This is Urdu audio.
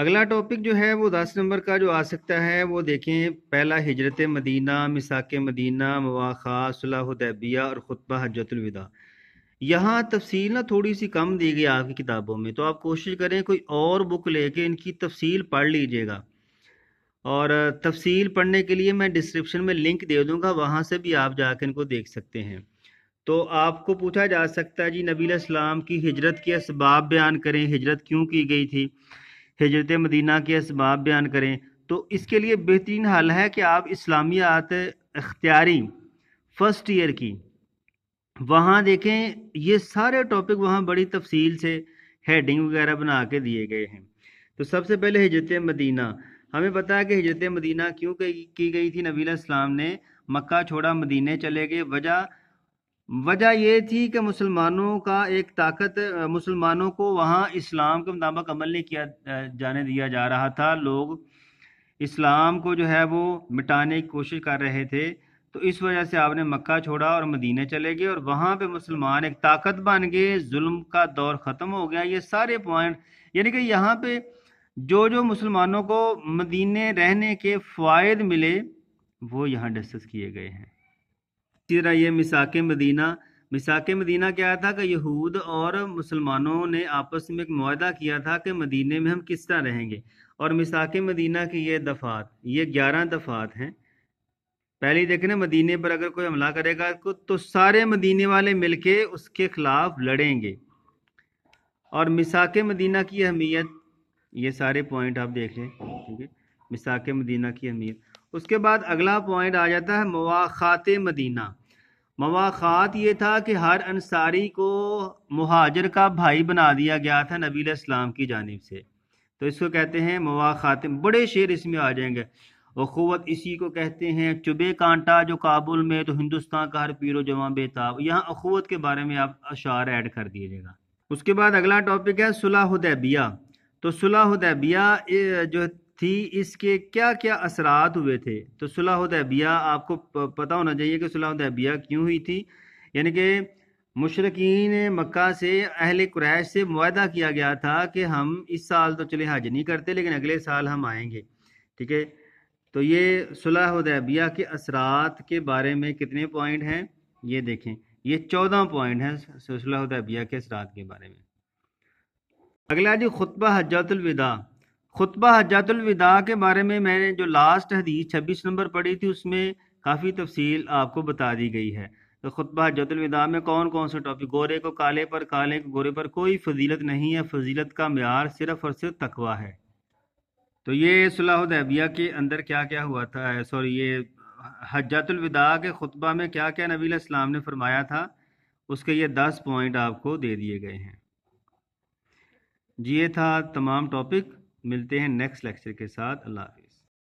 اگلا ٹاپک جو ہے وہ 10 نمبر کا جو آ سکتا ہے وہ دیکھیں، پہلا ہجرت مدینہ، میثاق مدینہ، مواخات، صلح حدیبیہ اور خطبہ حجۃ الوداع۔ یہاں تفصیل نا تھوڑی سی کم دی گئی آپ کی کتابوں میں، تو آپ کوشش کریں کوئی اور بک لے کے ان کی تفصیل پڑھ لیجئے گا، اور تفصیل پڑھنے کے لیے میں ڈسکرپشن میں لنک دے دوں گا، وہاں سے بھی آپ جا کے ان کو دیکھ سکتے ہیں۔ تو آپ کو پوچھا جا سکتا ہے جی نبی علیہ السلام کی ہجرت کے اسباب بیان کریں، ہجرت کیوں کی گئی تھی، ہجرت مدینہ کے اسباب بیان کریں۔ تو اس کے لیے بہترین حل ہے کہ آپ اسلامیات اختیاری فرسٹ ایئر کی وہاں دیکھیں، یہ سارے ٹاپک وہاں بڑی تفصیل سے ہیڈنگ وغیرہ بنا کے دیے گئے ہیں۔ تو سب سے پہلے ہجرت مدینہ، ہمیں پتہ ہے کہ ہجرت مدینہ کیوں کی گئی تھی، نبی علیہ السلام نے مکہ چھوڑا، مدینے چلے گئے۔ وجہ یہ تھی کہ مسلمانوں کو وہاں اسلام کے مطابق عمل نہیں کیا جانے دیا جا رہا تھا، لوگ اسلام کو جو ہے وہ مٹانے کی کوشش کر رہے تھے۔ تو اس وجہ سے آپ نے مکہ چھوڑا اور مدینے چلے گئے، اور وہاں پہ مسلمان ایک طاقت بن گئے، ظلم کا دور ختم ہو گیا۔ یہ سارے پوائنٹ یعنی کہ یہاں پہ جو مسلمانوں کو مدینے رہنے کے فوائد ملے وہ یہاں ڈسکس کیے گئے ہیں۔ اسی طرح یہ میثاق مدینہ کیا تھا کہ یہود اور مسلمانوں نے آپس میں ایک معاہدہ کیا تھا کہ مدینے میں ہم کس طرح رہیں گے، اور میثاق مدینہ کی یہ دفعات، یہ 11 دفعات ہیں۔ پہلی دیکھیں نا، مدینے پر اگر کوئی حملہ کرے گا تو سارے مدینے والے مل کے اس کے خلاف لڑیں گے۔ اور میثاق مدینہ کی اہمیت، یہ سارے پوائنٹ آپ دیکھ لیں، ٹھیک ہے، میثاق مدینہ کی اہمیت۔ اس کے بعد اگلا پوائنٹ آ جاتا ہے مواخات مدینہ۔ مواخات یہ تھا کہ ہر انصاری کو مہاجر کا بھائی بنا دیا گیا تھا نبی علیہ السلام کی جانب سے، تو اس کو کہتے ہیں مواخات۔ بڑے شعر اس میں آ جائیں گے، اخوت اسی کو کہتے ہیں، چبے کانٹا جو کابل میں تو ہندوستان کا ہر پیر و جوان بے تاب۔ یہاں اخوت کے بارے میں آپ اشعار ایڈ کر دیجیے گا۔ اس کے بعد اگلا ٹاپک ہے صلح حدیبیہ۔ تو صلح حدیبیہ جو تھی، اس کے کیا کیا اثرات ہوئے تھے؟ تو صلح حدیبیہ آپ کو پتہ ہونا چاہیے کہ صلح حدیبیہ کیوں ہوئی تھی، یعنی کہ مشرکین مکہ سے، اہل قریش سے معاہدہ کیا گیا تھا کہ ہم اس سال تو چلے حج نہیں کرتے لیکن اگلے سال ہم آئیں گے، ٹھیک ہے۔ تو یہ صلح حدیبیہ کے اثرات کے بارے میں کتنے پوائنٹ ہیں یہ دیکھیں، یہ 14 پوائنٹ ہیں صلح حدیبیہ کے اثرات کے بارے میں۔ اگلا جی خطبہ حجۃ الوداع۔ خطبہ حجۃ الوداع کے بارے میں نے جو لاسٹ حدیث 26 نمبر پڑھی تھی، اس میں کافی تفصیل آپ کو بتا دی گئی ہے۔ تو خطبہ حجۃ الوداع میں کون کون سے ٹاپک، گورے کو کالے پر، کالے کو گورے پر، کوئی فضیلت نہیں ہے، فضیلت کا معیار صرف اور صرف تقویٰ ہے۔ تو یہ صلح حدیبیہ کے اندر کیا کیا ہوا تھا، یہ حجۃ الوداع کے خطبہ میں کیا کیا نبی علیہ السلام نے فرمایا تھا، اس کے یہ 10 پوائنٹ آپ کو دے دیے گئے ہیں۔ جی یہ تھا تمام ٹاپک، ملتے ہیں نیکسٹ لیکچر کے ساتھ، اللہ حافظ۔